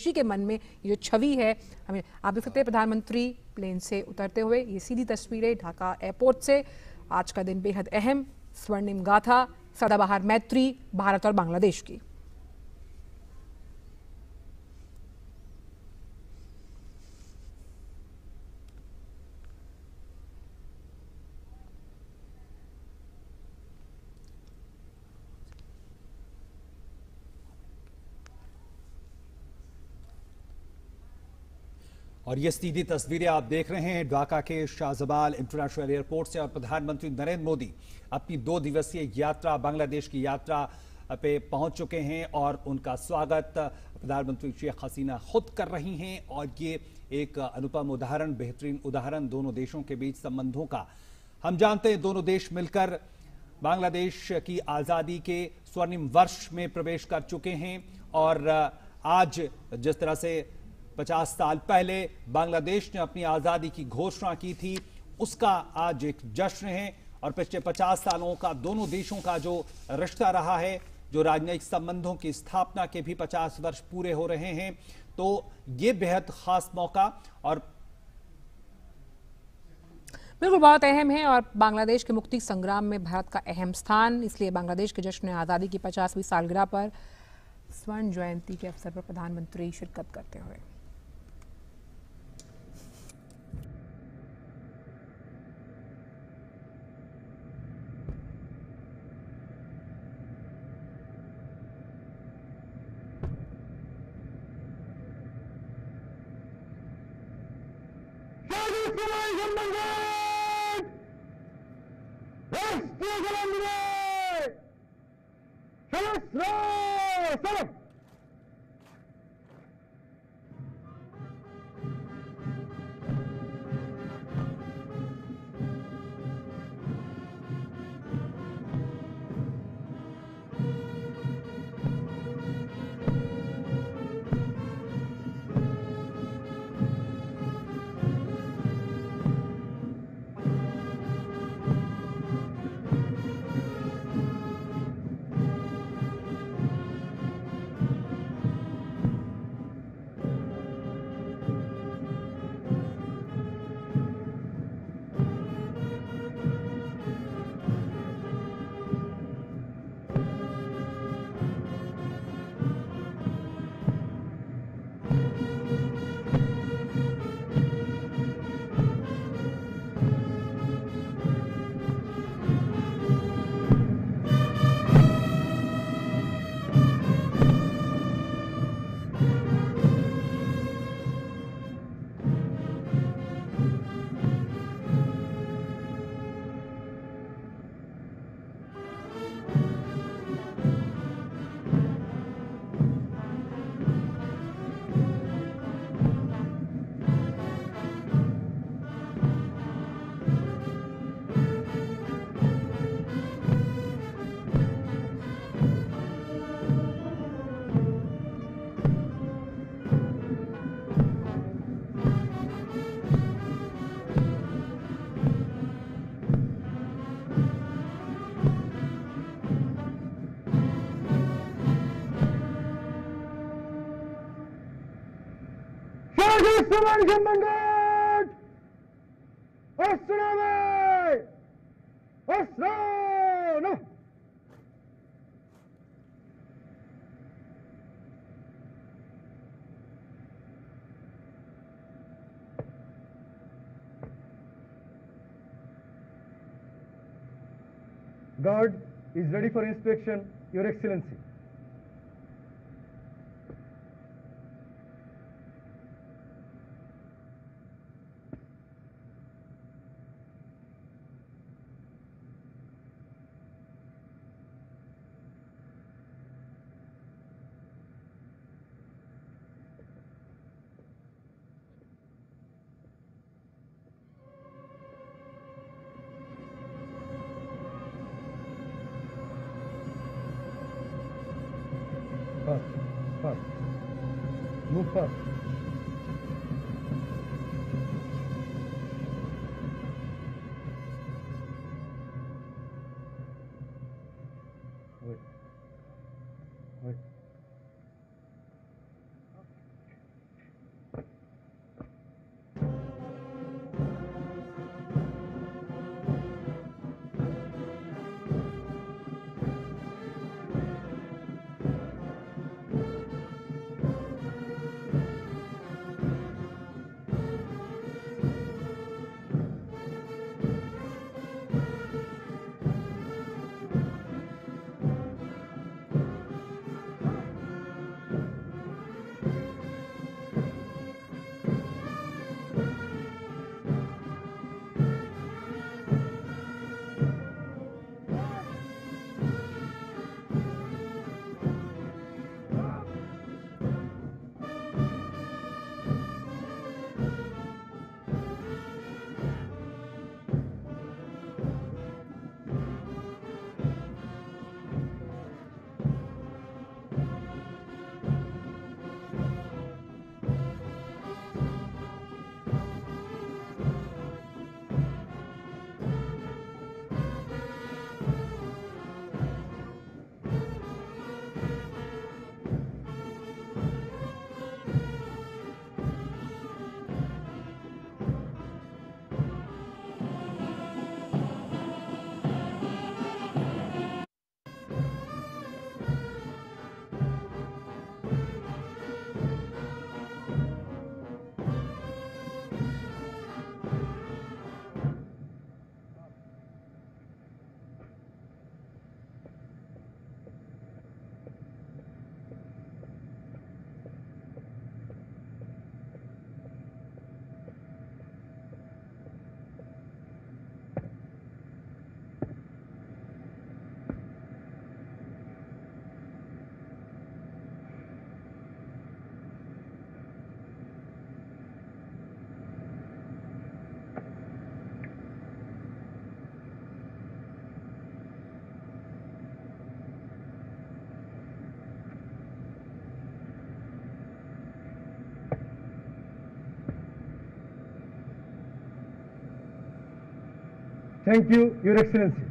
देशवासी के मन में ये जो छवि है, हमें आप देख सकते हैं प्रधानमंत्री प्लेन से उतरते हुए, ये सीधी तस्वीरें ढाका एयरपोर्ट से। आज का दिन बेहद अहम, स्वर्णिम गाथा, सदाबहार मैत्री भारत और बांग्लादेश की। और ये सीधी तस्वीरें आप देख रहे हैं ढाका के शाहजबाल इंटरनेशनल एयरपोर्ट से। और प्रधानमंत्री नरेंद्र मोदी अपनी 2 दिवसीय यात्रा, बांग्लादेश की यात्रा पे पहुंच चुके हैं और उनका स्वागत प्रधानमंत्री शेख हसीना खुद कर रही हैं। और ये एक अनुपम उदाहरण, बेहतरीन उदाहरण दोनों देशों के बीच संबंधों का। हम जानते हैं दोनों देश मिलकर बांग्लादेश की आज़ादी के स्वर्णिम वर्ष में प्रवेश कर चुके हैं। और आज जिस तरह से 50 साल पहले बांग्लादेश ने अपनी आज़ादी की घोषणा की थी, उसका आज एक जश्न है। और पिछले 50 सालों का दोनों देशों का जो रिश्ता रहा है, जो राजनयिक संबंधों की स्थापना के भी 50 वर्ष पूरे हो रहे हैं, तो ये बेहद खास मौका और बिल्कुल बहुत अहम है। और बांग्लादेश के मुक्ति संग्राम में भारत का अहम स्थान, इसलिए बांग्लादेश के जश्न आज़ादी की 50वीं सालगिरह पर स्वर्ण जयंती के अवसर पर प्रधानमंत्री शिरकत करते हुए। Guard is ready for inspection, Your Excellency. Fast. Move fast. Wait. Thank you, Your Excellency.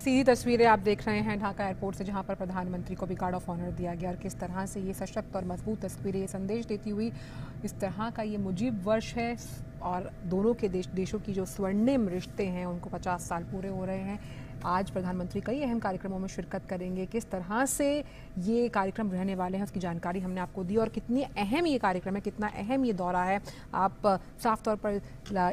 सीधी तस्वीरें आप देख रहे हैं ढाका एयरपोर्ट से, जहां पर प्रधानमंत्री को भी गार्ड ऑफ ऑनर दिया गया और किस तरह से ये सशक्त और मजबूत तस्वीरें, ये संदेश देती हुई इस तरह का ये मुजीब वर्ष है और दोनों के देशों की जो स्वर्णिम रिश्ते हैं उनको 50 साल पूरे हो रहे हैं। आज प्रधानमंत्री कई अहम कार्यक्रमों में शिरकत करेंगे। किस तरह से ये कार्यक्रम रहने वाले हैं उसकी जानकारी हमने आपको दी और कितनी अहम ये कार्यक्रम है, कितना अहम ये दौरा है, आप साफ तौर पर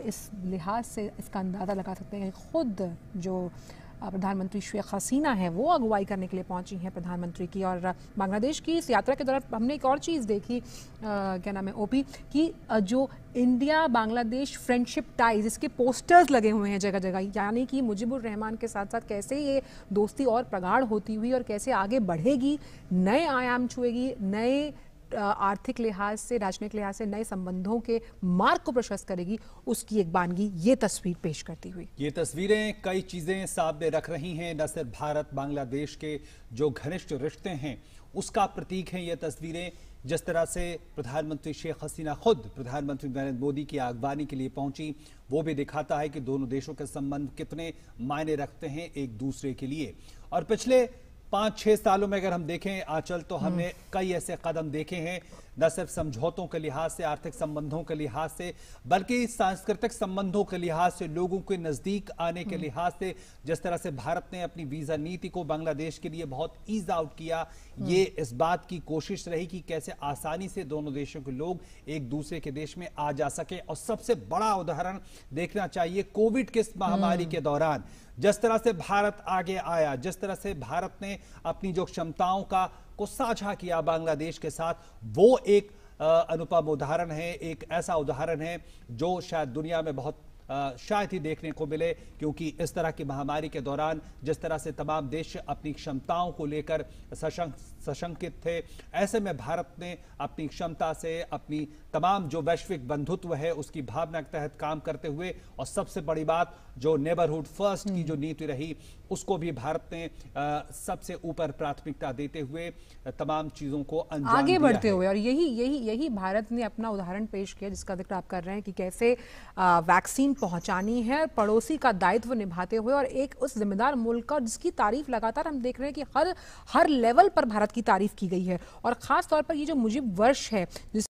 इस लिहाज से इसका अंदाज़ा लगा सकते हैं। खुद जो प्रधानमंत्री शेख हसीना है वो अगुवाई करने के लिए पहुंची हैं प्रधानमंत्री की। और बांग्लादेश की इस यात्रा के दौरान हमने एक और चीज़ देखी, क्या नाम है, ओपी, कि जो इंडिया बांग्लादेश फ्रेंडशिप टाइज, इसके पोस्टर्स लगे हुए हैं जगह जगह, यानी कि मुजीबुर रहमान के साथ साथ कैसे ये दोस्ती और प्रगाढ़ होती हुई और कैसे आगे बढ़ेगी, नए आयाम छुएगी, नए आर्थिक लिहाज से, राजनीतिक लिहाज से नए संबंधों के मार्ग को प्रशस्त करेगी, उसकी एक बानगी ये तस्वीर पेश करती हुई। ये तस्वीरें कई चीजें सामने रख रही हैं, न सिर्फ भारत बांग्लादेश के जो घनिष्ठ रिश्ते हैं उसका प्रतीक है ये तस्वीरें। जिस तरह से प्रधानमंत्री शेख हसीना खुद प्रधानमंत्री नरेंद्र मोदी की आगवानी के लिए पहुंची, वो भी दिखाता है कि दोनों देशों के संबंध कितने मायने रखते हैं एक दूसरे के लिए। और पिछले 5-6 सालों में अगर हम देखें आंचल, तो हमने कई ऐसे कदम देखे हैं, न सिर्फ समझौतों के लिहाज से, आर्थिक संबंधों के लिहाज से, बल्कि सांस्कृतिक संबंधों के लिहाज से, लोगों के नजदीक आने के लिहाज से। जिस तरह से भारत ने अपनी वीजा नीति को बांग्लादेश के लिए बहुत ईज आउट किया, ये इस बात की कोशिश रही कि कैसे आसानी से दोनों देशों के लोग एक दूसरे के देश में आ जा सके। और सबसे बड़ा उदाहरण देखना चाहिए कोविड के इस महामारी के दौरान, जिस तरह से भारत आगे आया, जिस तरह से भारत ने अपनी जो क्षमताओं को साझा किया बांग्लादेश के साथ, वो एक अनुपम उदाहरण है, एक ऐसा उदाहरण है जो शायद दुनिया में बहुत शायद ही देखने को मिले। क्योंकि इस तरह की महामारी के दौरान जिस तरह से तमाम देश अपनी क्षमताओं को लेकर सशंकित थे, ऐसे में भारत ने अपनी क्षमता से, अपनी तमाम जो वैश्विक बंधुत्व है उसकी भावना के तहत काम करते हुए, और सबसे बड़ी बात जो नेबरहुड फर्स्ट की जो नीति रही उसको भी भारत ने सबसे ऊपर प्राथमिकता देते हुए तमाम चीजों को अंजाम आगे दिया बढ़ते है। हुए। और यही भारत ने अपना उदाहरण पेश किया जिसका जिक्र आप कर रहे हैं कि कैसे वैक्सीन पहुंचानी है, पड़ोसी का दायित्व निभाते हुए, और एक उस जिम्मेदार मुल्क का जिसकी तारीफ लगातार हम देख रहे हैं कि हर लेवल पर भारत की तारीफ की गई है। और खास तौर पर ये जो मुजीब वर्ष है जिस